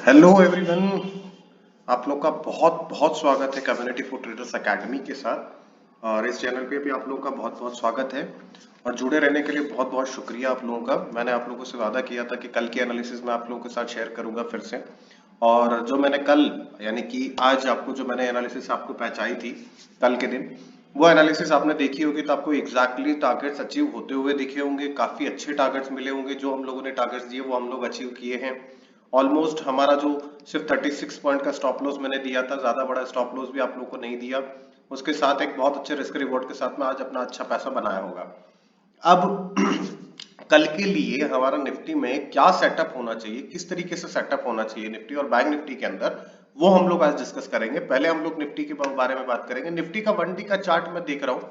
Hello everyone. आप लोग का बहुत बहुत स्वागत है कम्युनिटी फॉर ट्रेडर्स एकेडमी के साथ। और इस चैनल पे भी आप लोगों का बहुत बहुत स्वागत है और जुड़े रहने के लिए बहुत बहुत शुक्रिया आप लोगों का। मैंने आप लोगों से वादा किया था कि कल की एनालिसिस में आप लोगों के साथ शेयर करूंगा फिर से। और जो मैंने कल यानी कि आज आपको जो मैंने एनालिसिस आपको पहुंचाई थी कल के दिन, वो एनालिसिस आपने देखी होगी तो आपको एग्जैक्टली टारगेट्स अचीव होते हुए दिखे होंगे। काफी अच्छे टारगेट्स मिले होंगे। जो हम लोगों ने टारगेट्स दिए वो हम लोग अचीव किए हैं। ऑलमोस्ट हमारा जो सिर्फ 36 पॉइंट का स्टॉप लॉस मैंने दिया था, ज्यादा बड़ा स्टॉप लॉस भी आप लोगों को नहीं दिया। उसके साथ एक बहुत अच्छे रिस्क रिवॉर्ड के साथ में आज अपना अच्छा पैसा बनाया होगा। अब कल के लिए हमारा निफ्टी में क्या सेटअप होना चाहिए, किस तरीके से सेटअप होना चाहिए निफ्टी और बैंक निफ्टी के अंदर, वो हम लोग आज डिस्कस करेंगे। पहले हम लोग निफ्टी के बारे में बात करेंगे। निफ्टी का 1D का चार्ट मैं देख रहा हूँ।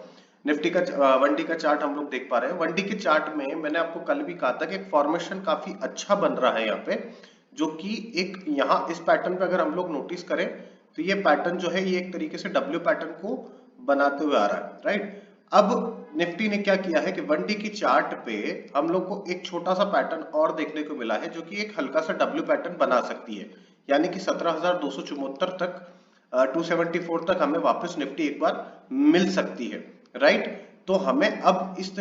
निफ्टी का 1D का चार्ट हम लोग देख पा रहे हैं। 1D के चार्ट में मैंने आपको कल भी कहा था कि एक फॉर्मेशन काफी अच्छा बन रहा है यहाँ पे, जो कि एक यहाँ इस पैटर्न पे अगर हम लोग नोटिस करें तो ये पैटर्न जो है ये एक तरीके से डब्ल्यू पैटर्न को बनाते हुए आ रहा है, राइट। अब निफ्टी ने क्या किया है कि 1D की चार्ट पे हम लोग को एक छोटा सा पैटर्न और देखने को मिला है, जो कि एक हल्का सा डब्ल्यू पैटर्न बना सकती है। यानी कि 17,274 तक 274 तक हमें वापस निफ्टी एक बार मिल सकती है, राइट। तो हमें अब इस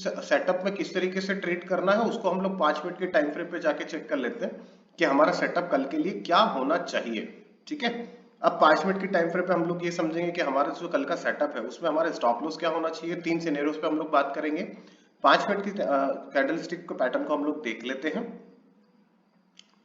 सेटअप में किस तरीके से ट्रेड करना है उसको हम लोग 5 मिनट के टाइम फ्रेम पे जाके चेक कर लेते हैं कि हमारा सेटअप कल के लिए क्या होना चाहिए। ठीक है। अब 5 मिनट की टाइम फ्रेम पे हम लोग ये समझेंगे कि हमारा जो कल का सेटअप है उसमें हमारा स्टॉप लॉस क्या होना चाहिए। 3 सिनेरियोस पे हम लोग बात करेंगे। 5 मिनट की कैंडल स्टिक के पैटर्न को हम लोग देख लेते हैं।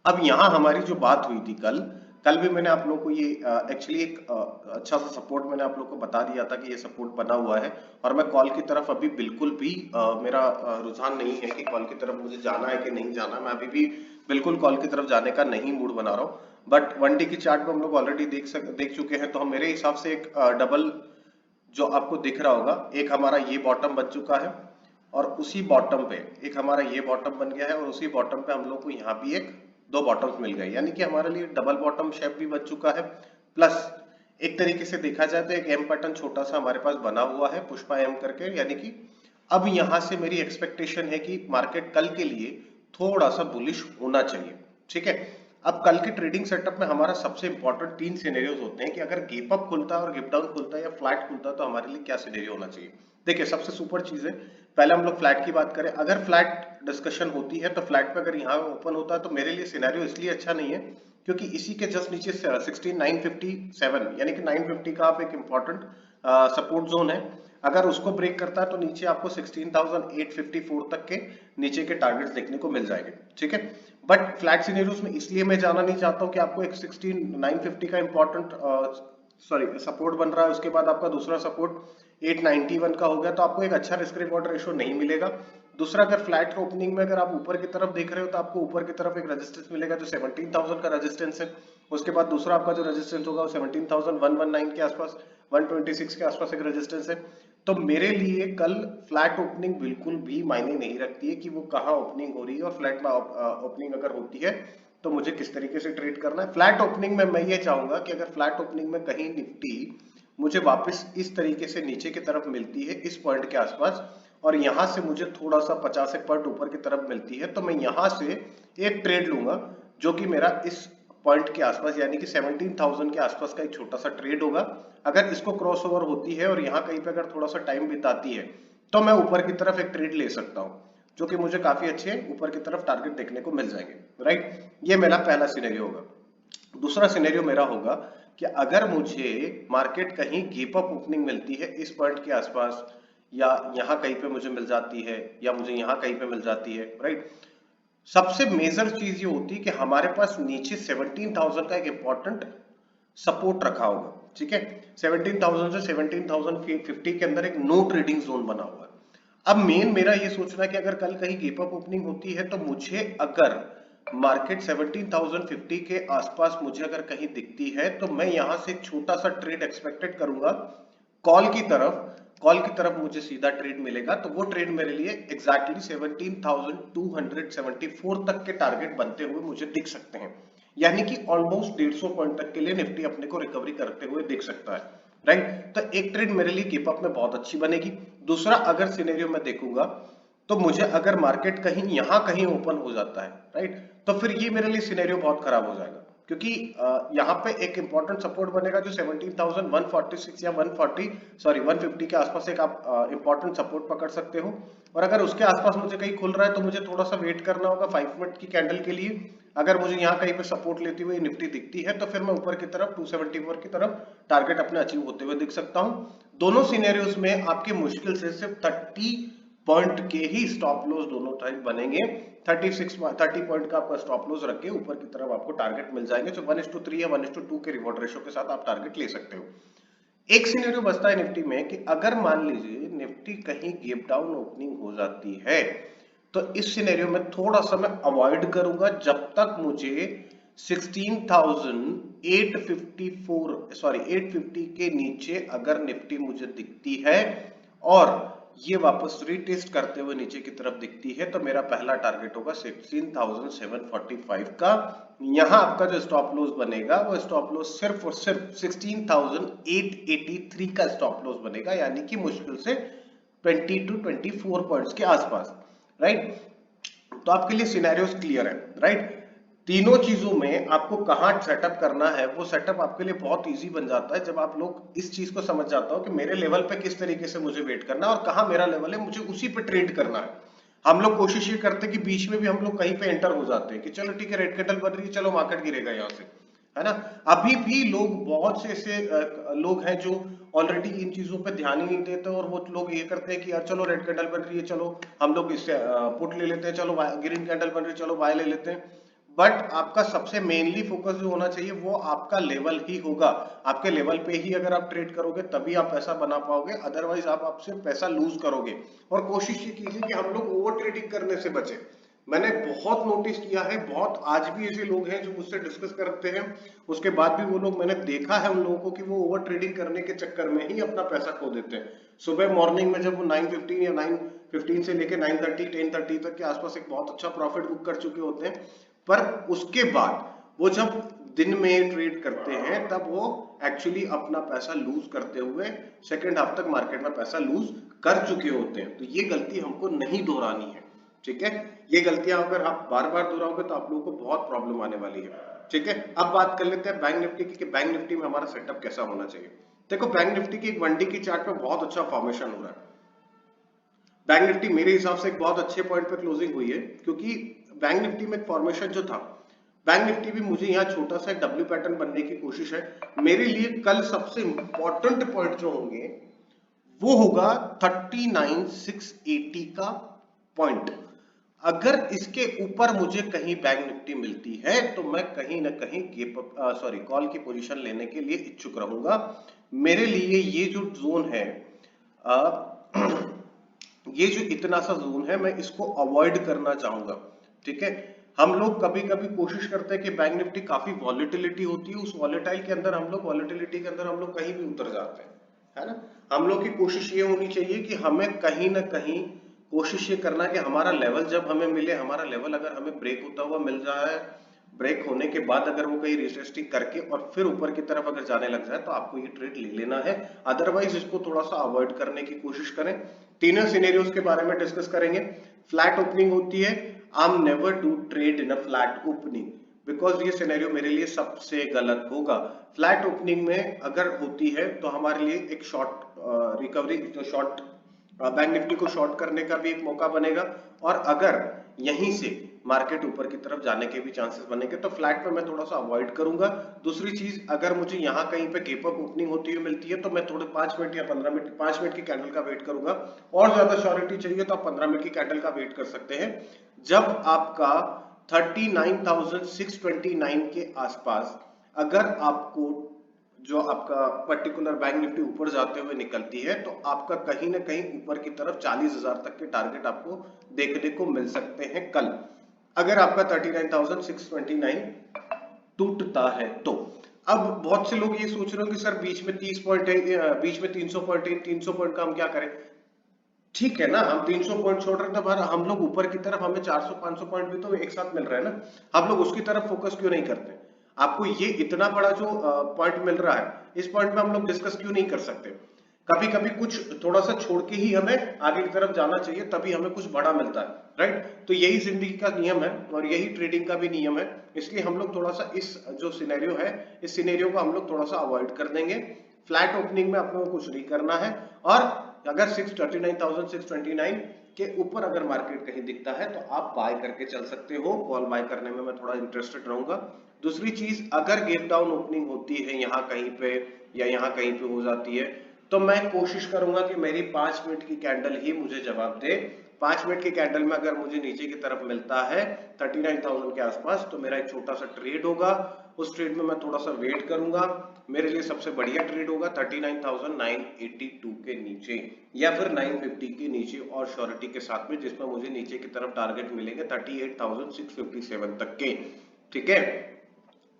अब यहाँ हमारी जो बात हुई थी कल, कल भी मैंने आप लोगों को ये एक्चुअली एक अच्छा सा सपोर्ट मैंने आप लोगों को बता दिया था कि ये सपोर्ट बना हुआ है। और मैं कॉल की तरफ अभी बिल्कुल भी मेरा रुझान नहीं है कि कॉल की तरफ मुझे जाना है कि नहीं जाना। मैं अभी भी बिल्कुल कॉल की तरफ जाने का नहीं मूड बना रहा हूँ। बट 1D की चार्ट में हम लोग ऑलरेडी देख चुके हैं। तो हम मेरे हिसाब से एक डबल जो आपको दिख रहा होगा, एक हमारा ये बॉटम बन चुका है और उसी बॉटम पे एक हमारा ये बॉटम बन गया है और उसी बॉटम पे हम लोग को यहाँ भी एक दो बॉटम्स मिल गए, यानी कि हमारे लिए डबल बॉटम शेप भी बन चुका है। प्लस एक तरीके से देखा जाए तो एक एम पैटर्न छोटा सा हमारे पास बना हुआ है, पुष्पा एम करके। यानी कि अब यहां से मेरी एक्सपेक्टेशन है कि मार्केट कल के लिए थोड़ा सा बुलिश होना चाहिए। ठीक है। अब कल के ट्रेडिंग सेटअप में हमारा सबसे इंपॉर्टेंट 3 सिनेरियोज होते हैं कि अगर गैप अप खुलता है और गैप डाउन खुलता है या फ्लैट खुलता है तो हमारे लिए क्या सिनेरियो होना चाहिए। देखिए सबसे सुपर चीज है, पहले हम लोग फ्लैट की बात करें। अगर फ्लैट डिस्कशन होती है तो फ्लैट पे अगर यहाँ ओपन होता है तो मेरे लिए सिनेरियो इसलिए अच्छा नहीं है क्योंकि इसी के जस्ट नीचे 16,957 यानी कि 950 का आप एक इंपॉर्टेंट सपोर्ट जोन है। अगर उसको ब्रेक करता है तो नीचे आपको 16,854 तक के नीचे के टारगेट्स देखने को मिल जाएंगे। ठीक है। बट फ्लैट सिनेरियोस में इसलिए मैं जाना नहीं चाहता हूं कि आपको एक 16,950 का इंपॉर्टेंट सपोर्ट बन रहा है, उसके बाद आपका दूसरा सपोर्ट 891 का हो गया तो आपको एक अच्छा रिस्क रिवॉर्ड रेशो नहीं मिलेगा। दूसरा, अगर फ्लैट ओपनिंग में अगर आप ऊपर की तरफ देख रहे हो तो आपको ऊपर की तरफ एक रेजिस्टेंस मिलेगा जो 17,000 का रेजिस्टेंस है। उसके बाद दूसरा आपका जो रेजिस्टेंस होगा वो 17,119 के आसपास, 126 के आसपास एक रेजिस्टेंस है। तो मेरे लिए कल फ्लैट ओपनिंग बिल्कुल भी मायने नहीं रखती है कि वो कहाँ ओपनिंग हो रही है, और फ्लैट ओपनिंग अगर होती है तो मुझे किस तरीके से ट्रेड करना है। फ्लैट ओपनिंग में मैं ये चाहूंगा कि अगर फ्लैट ओपनिंग में कहीं निफ्टी मुझे वापस इस तरीके से नीचे की तरफ मिलती है इस पॉइंट के आसपास, और यहां से मुझे थोड़ा सा 50 एक पॉइंट ऊपर की तरफ मिलती है, तो मैं यहां से एक ट्रेड लूंगा जो कि मेरा इस पॉइंट के आसपास यानी कि 17,000 के आसपास का एक छोटा सा ट्रेड होगा। अगर इसको क्रॉस ओवर होती है और यहाँ कहीं पे अगर थोड़ा सा टाइम बिताती है तो मैं ऊपर की तरफ एक ट्रेड ले सकता हूँ, जो कि मुझे काफी अच्छे ऊपर की तरफ टारगेट देखने को मिल जाएंगे, राइट। ये मेरा पहला सिनेरियो होगा। दूसरा सिनेरियो मेरा होगा कि अगर मुझे मार्केट कहीं गैप अप ओपनिंग मिलती है इस पॉइंट के आसपास, या यहाँ कहीं पे मुझे मिल जाती है, या मुझे यहाँ कहीं पे मिल जाती है, राइट। सबसे मेजर चीज ये होती है कि हमारे पास नीचे 17,000 का एक इंपॉर्टेंट सपोर्ट रखा होगा। ठीक है। 17,000 से 17,050 के अंदर एक नो ट्रेडिंग जोन बना हुआ है। अब मेन मेरा ये सोचना है कि अगर कल कहीं गैप अप ओपनिंग होती है तो मुझे अगर मार्केट 17,050 के आसपास मुझे अगर कहीं दिखती है तो मैं यहां से एक छोटा सा ट्रेड एक्सपेक्टेड करूंगा कॉल की तरफ। कॉल की तरफ मुझे सीधा ट्रेड मिलेगा तो वो ट्रेड मेरे लिए एग्जैक्टली 17,274 तक के टारगेट बनते हुए मुझे दिख सकते हैं। यानी कि ऑलमोस्ट 150 पॉइंट तक के लिए निफ्टी अपने को रिकवरी करते हुए दिख सकता है, राइट। तो एक ट्रेड मेरे लिए कीप अप में बहुत अच्छी बनेगी। दूसरा, अगर सिनेरियो में देखूंगा तो मुझे अगर मार्केट कहीं यहां कहीं ओपन हो जाता है, राइट, तो फिर ये मेरे लिए सिनेरियो बहुत खराब हो जाएगा। क्योंकि यहाँ पे एक इंपॉर्टेंट सपोर्ट बनेगा जो 17,146 या 150 के आसपास एक आप इंपॉर्टेंट सपोर्ट पकड़ सकते हो। और अगर उसके आसपास मुझे कहीं खुल रहा है तो मुझे थोड़ा सा वेट करना होगा 5 मिनट की कैंडल के लिए। अगर मुझे यहाँ कहीं पे सपोर्ट लेती हुई निफ्टी दिखती है तो फिर मैं ऊपर की तरफ 274 की तरफ टारगेट अपने अचीव होते हुए दिख सकता हूँ। दोनों सिनेरियोज में आपके मुश्किल से सिर्फ 30 पॉइंट के ही स्टॉप लॉस दोनों टाइम बनेंगे। 30 पॉइंट का आपका स्टॉप लॉस रख के ऊपर की तरफ आपको टारगेट मिल जाएंगे, जो 1:3 या 1:2 के रिवॉर्ड रेशो के साथ आप टारगेट ले सकते हो। एक सिनेरियो बचता है निफ्टी में कि अगर मान लीजिए निफ्टी कहीं गैप डाउन ओपनिंग हो जाती है तो इस सिनेरियो में थोड़ा सा मैं अवॉइड करूंगा जब तक मुझे 850 के नीचे अगर निफ्टी मुझे दिखती है और ये वापस रीटेस्ट करते हुए नीचे की तरफ दिखती है तो मेरा पहला टारगेट होगा 16,745 का। यहां आपका जो स्टॉप लॉस बनेगा वो स्टॉप लॉस सिर्फ और सिर्फ 16,883 का स्टॉप लॉस बनेगा, यानी कि मुश्किल से 20 to 24 पॉइंट्स के आसपास, राइट। तो आपके लिए सिनेरियोस क्लियर है, राइट। तीनों चीजों में आपको कहां सेटअप करना है वो सेटअप आपके लिए बहुत इजी बन जाता है जब आप लोग इस चीज को समझ जाता हो कि मेरे लेवल पे किस तरीके से मुझे वेट करना है और कहां मेरा लेवल है, मुझे उसी पे ट्रेड करना है। हम लोग कोशिश ये करते हैं कि बीच में भी हम लोग कहीं पे एंटर हो जाते हैं कि चलो ठीक है रेड कैंडल बन रही है, चलो मार्केट गिरेगा यहाँ से, है ना। अभी भी लोग बहुत से ऐसे लोग हैं जो ऑलरेडी इन चीजों पे ध्यान ही नहीं देते और वो लोग ये करते हैं कि यार चलो रेड कैंडल बन रही है, चलो हम लोग इससे पुट ले लेते हैं, चलो ग्रीन कैंडल बन रही है, चलो बाय ले लेते हैं। बट आपका सबसे मेनली फोकस जो होना चाहिए वो आपका लेवल ही होगा। आपके लेवल पे ही अगर आप ट्रेड करोगे तभी आप पैसा बना पाओगे, अदरवाइज आप आपसे पैसा लूज करोगे। और कोशिश ये कीजिए कि हम लोग ओवर ट्रेडिंग करने से बचे। मैंने बहुत नोटिस किया है, बहुत आज भी ऐसे लोग हैं जो मुझसे डिस्कस करते हैं, उसके बाद भी वो लोग, मैंने देखा है उन लोगों को कि वो ओवर ट्रेडिंग करने के चक्कर में ही अपना पैसा खो देते हैं। सुबह मॉर्निंग में जब वो 9:15 या 9:15 से लेके 9:30 10:30 तक के आसपास एक बहुत अच्छा प्रॉफिट बुक कर चुके होते हैं, पर उसके बाद वो जब दिन में ट्रेड करते हैं तब वो एक्चुअली अपना पैसा लूज करते हुए सेकेंड हाफ तक मार्केट में पैसा लूज कर चुके होते हैं। तो ये गलती हमको नहीं दोहरानी है, ठीक है। ये गलतियां अगर आप बार बार दोहराओगे तो आप लोगों को बहुत प्रॉब्लम आने वाली है, ठीक है। अब बात कर लेते हैं बैंक निफ्टी की कि बैंक निफ्टी में हमारा सेटअप कैसा होना चाहिए। देखो बैंक निफ्टी की एक 1 डे की चार्ट में बहुत अच्छा फॉर्मेशन हो रहा है। बैंक निफ्टी मेरे हिसाब से एक बहुत अच्छे पॉइंट पे क्लोजिंग हुई है, क्योंकि बैंक निफ्टी में फॉर्मेशन जो था, बैंक निफ्टी भी मुझे यहाँ छोटा सा डब्ल्यू पैटर्न बनने की कोशिश है। मेरे लिए कल सबसे इंपॉर्टेंट पॉइंट जो होंगे वो होगा 39,680 का पॉइंट। अगर इसके ऊपर मुझे कहीं बैंक निफ्टी मिलती है तो मैं कहीं ना कहीं कॉल की पोजीशन लेने के लिए इच्छुक रहूंगा। मेरे लिए ये जो जोन है ये जो इतना सा जोन है मैं इसको अवॉइड करना चाहूंगा, ठीक है। हम लोग कभी कभी कोशिश करते हैं कि बैंक निफ्टी काफी वॉलेटिलिटी होती है, उस वॉलेटाइल के अंदर हम लोग वॉलेटिलिटी के अंदर हम लोग कहीं भी उतर जाते हैं, है ना। हम लोग की कोशिश ये होनी चाहिए कि हमें कहीं ना कहीं कोशिश ये करना कि हमारा लेवल जब हमें मिले, हमारा लेवल अगर हमें ब्रेक होता हुआ मिल जाए, ब्रेक होने के बाद अगर वो कहीं रिटेस्टिंग करके और फिर ऊपर की तरफ अगर जाने लग जाए तो आपको ये ट्रेड ले लेना है, अदरवाइज इसको थोड़ा सा अवॉइड करने की कोशिश करें। तीनों सिनेरियोस के बारे में डिस्कस करेंगे। फ्लैट ओपनिंग होती है, I am never to trade in a flat opening, because ये सिनेरियो मेरे लिए सबसे गलत होगा। फ्लैट ओपनिंग में अगर होती है तो हमारे लिए एक शॉर्ट रिकवरी, जो शॉर्ट बैंक निफ्टी को शॉर्ट करने का भी एक मौका बनेगा, और अगर यहीं से मार्केट ऊपर की तरफ जाने के भी चांसेस बनेंगे तो फ्लैट पे मैं थोड़ा सा अवॉइड करूंगा। दूसरी चीज, अगर मुझे यहाँ कहीं पे गेप अप ओपनिंग होती हुई मिलती है तो मैं थोड़े 5 मिनट या 15 मिनट, 5 मिनट की कैंडल का वेट करूंगा। और ज्यादा श्योरिटी चाहिए तो आप 15 मिनट की कैंडल का वेट कर सकते हैं। जब आपका 39,629 के आसपास अगर आपको जो आपका पर्टिकुलर बैंक निफ्टी ऊपर जाते हुए निकलती है तो आपका कहीं ना कहीं ऊपर की तरफ 40,000 तक के टारगेट आपको देखने को मिल सकते हैं कल, अगर आपका 39,629 टूटता है तो। अब बहुत से लोग ये सोच रहे हो कि सर बीच में 30 पॉइंट है, बीच में 300 पॉइंट है, 300 पॉइंट का हम क्या करें। ठीक है ना, हम 300 पॉइंट छोड़ रहे थे, पर हम लोग ऊपर की तरफ हमें 400-500 पॉइंट भी तो एक साथ मिल रहा है ना, हम लोग उसकी तरफ फोकस क्यों नहीं करते। आपको ये इतना बड़ा जो पॉइंट मिल रहा है, इस पॉइंट में हम लोग डिस्कस क्यों नहीं कर सकते। कभी कभी कुछ थोड़ा सा छोड़ के ही हमें आगे की तरफ जाना चाहिए, तभी हमें कुछ बड़ा मिलता है, राइट। तो यही जिंदगी का नियम है और यही ट्रेडिंग का भी नियम है। इसलिए हम लोग थोड़ा सा इस जो सिनेरियो है, इस सिनेरियो को हम लोग थोड़ा सा अवॉइड कर देंगे। फ्लैट ओपनिंग में अपने को कुछ नहीं करना है, और अगर 639,629 के ऊपर अगर मार्केट कहीं दिखता है तो आप बाय करके चल सकते हो। कॉल बाय करने में मैं थोड़ा इंटरेस्टेड रहूंगा। दूसरी चीज, अगर गैप डाउन ओपनिंग होती है यहाँ कहीं पे या यहाँ कहीं पे हो जाती है, तो मैं कोशिश करूंगा कि मेरी 5 मिनट की कैंडल ही मुझे जवाब दे। 5 मिनट की कैंडल में अगर मुझे नीचे की तरफ मिलता है 39,000 के आसपास, तो मेरा एक छोटा सा ट्रेड होगा। उस ट्रेड में मैं थोड़ा सा वेट करूंगा। मेरे लिए सबसे बढ़िया ट्रेड होगा 39,982 के नीचे या फिर 950 के नीचे और श्योरिटी के साथ में, जिसमें मुझे नीचे की तरफ टारगेट मिलेंगे 38,657 तक के। ठीक है,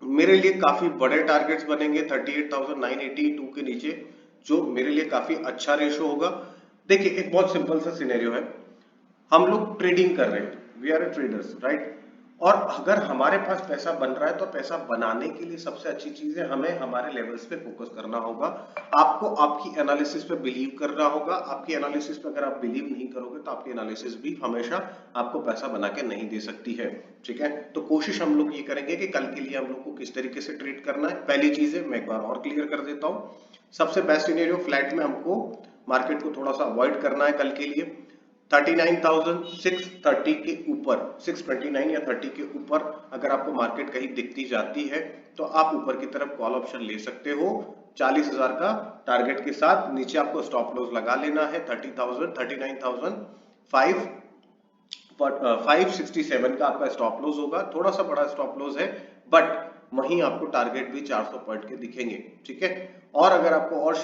मेरे लिए काफी बड़े टारगेट्स बनेंगे 38,982 के नीचे, जो मेरे लिए काफी अच्छा रेशो होगा। देखिए, एक बहुत सिंपल सा सिनेरियो है। हम लोग ट्रेडिंग कर रहे हैं, we are a traders, right. और अगर हमारे पास पैसा बन रहा है तो पैसा बनाने के लिए सबसे अच्छी चीज है हमें हमारे लेवल्स पे फोकस करना होगा। आपको आपकी एनालिसिस पे बिलीव करना होगा। आपकी एनालिसिस पे अगर आप बिलीव नहीं करोगे तो आपकी एनालिसिस भी हमेशा आपको पैसा बना के नहीं दे सकती है। ठीक है, तो कोशिश हम लोग ये करेंगे कि कल के लिए हम लोग को किस तरीके से ट्रेड करना है। पहली चीज है, मैं एक बार और क्लियर कर देता हूँ। सबसे बेस्ट सिनेरियो, फ्लैट में हमको मार्केट को थोड़ा सा अवॉइड करना है कल के लिए। 39,630 के ऊपर, 629 या 30 के ऊपर अगर आपको मार्केट कहीं दिखती जाती है तो आप ऊपर की तरफ कॉल ऑप्शन ले सकते हो 40,000 का टारगेट के साथ। नीचे आपको स्टॉप लॉस लगा लेना है 567 का आपका स्टॉप लॉस होगा। थोड़ा सा बड़ा स्टॉप लॉस है, बट वहीं आपको टारगेट भी 400 पॉइंट के दिखेंगे। ठीक है, और अगर आपको और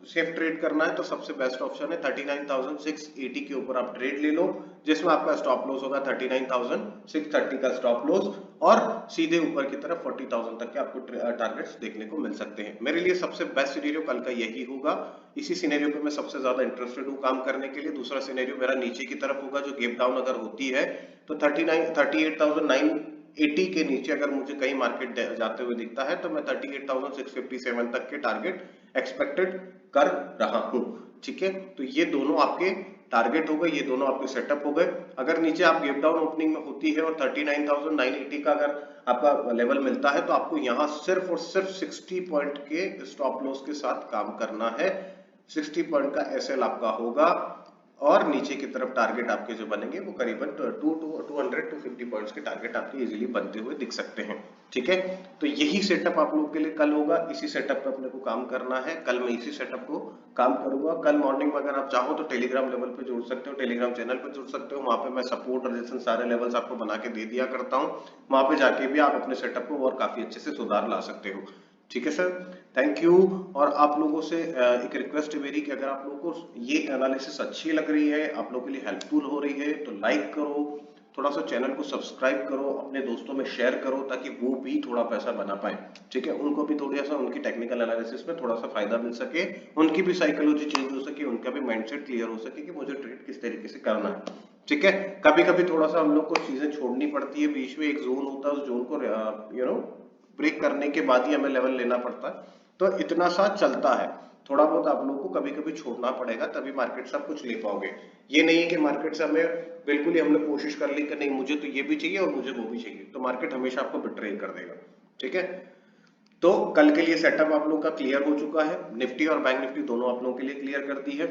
सेफ ट्रेड करना है तो सबसे बेस्ट ऑप्शन है 39,680 के ऊपर आप ट्रेड ले लो, जिसमें आपका स्टॉप लॉस होगा 39,630 का स्टॉप लॉस, और सीधे ऊपर की तरफ 40,000 तक के आपको टारगेट्स देखने को मिल सकते हैं। मेरे लिए सबसे बेस्ट सिनेरियो कल का यही होगा। इसी सिनेरियो पे मैं सबसे ज्यादा इंटरेस्टेड हूँ काम करने के लिए। दूसरा सिनेरियो मेरा नीचे की तरफ होगा, जो गैप डाउन अगर होती है तो 38,980 के नीचे अगर मुझे कहीं मार्केट जाते हुए दिखता है तो मैं 38,657 तक के टारगेट एक्सपेक्टेड कर रहा हूं। ठीक है, तो ये दोनों आपके टारगेट हो गए, ये दोनों आपके सेटअप हो गए। अगर नीचे आप गैप डाउन ओपनिंग में होती है और 39,980 का अगर आपका लेवल मिलता है तो आपको यहां सिर्फ और सिर्फ 60 पॉइंट के स्टॉप लॉस के साथ काम करना है। 60 पॉइंट का एसएल आपका होगा और नीचे की तरफ टारगेट आपके जो बनेंगे वो करीबन 200-250 पॉइंट्स के टारगेट आपके इजीली बनते हुए दिख सकते हैं। ठीक है, तो यही सेटअप आप लोगों के लिए कल होगा। इसी सेटअप पे अपने को काम करना है। कल मैं इसी सेटअप को काम करूंगा। कल मॉर्निंग में अगर आप चाहो तो टेलीग्राम लेवल पे जुड़ सकते हो, टेलीग्राम चैनल पे जुड़ सकते हो। वहां पे मैं सपोर्ट रेजिस्टेंस सारे लेवल्स आपको बना के दे दिया करता हूँ। वहां पे जाके भी आप अपने सेटअप को और काफी अच्छे से सुधार ला सकते हो। ठीक है सर, थैंक यू। और आप लोगों से एक रिक्वेस्ट है मेरी कि अगर आप लोगों को ये एनालिसिस अच्छी लग रही है, आप लोगों के लिए हेल्पफुल हो रही है, तो लाइक करो, थोड़ा सा चैनल को सब्सक्राइब करो, अपने दोस्तों में शेयर करो ताकि वो भी थोड़ा पैसा बना पाए। ठीक है, उनको भी थोड़ा सा उनकी टेक्निकल एनालिसिस में थोड़ा सा फायदा मिल सके, उनकी भी साइकोलॉजी चेंज हो सके, उनका भी माइंडसेट क्लियर हो सके कि मुझे ट्रेड किस तरीके से करना है। ठीक है, कभी कभी थोड़ा सा हम लोग को चीजें छोड़नी पड़ती है, बीच में एक जोन होता है, उस जोन को ब्रेक करने के बाद ही हमें लेवल लेना पड़ता है। तो इतना सा चलता है, थोड़ा बहुत आप लोगों को कभी कभी छोड़ना पड़ेगा, तभी मार्केट से आप कुछ ले पाओगे। ये नहीं है कि मार्केट से हमें बिल्कुल ही हमने कोशिश कर ली कि नहीं मुझे तो ये भी चाहिए और मुझे वो भी चाहिए, तो मार्केट हमेशा आपको बिट्रे कर देगा। ठीक है, तो कल के लिए सेटअप आप लोग का क्लियर हो चुका है। निफ्टी और बैंक निफ्टी दोनों आप लोगों के लिए क्लियर कर दी है।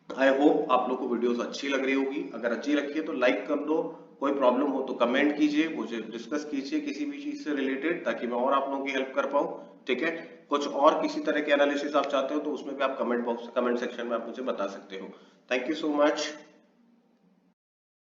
आई होप आप लोग को वीडियोस अच्छी लग रही होगी। अगर अच्छी लगी है तो लाइक कर दो, कोई प्रॉब्लम हो तो कमेंट कीजिए, मुझे डिस्कस कीजिए किसी भी चीज से रिलेटेड, ताकि मैं और आप लोगों की हेल्प कर पाऊँ। ठीक है, कुछ और किसी तरह के एनालिसिस आप चाहते हो तो उसमें भी आप कमेंट सेक्शन में आप मुझे बता सकते हो। Thank you so much.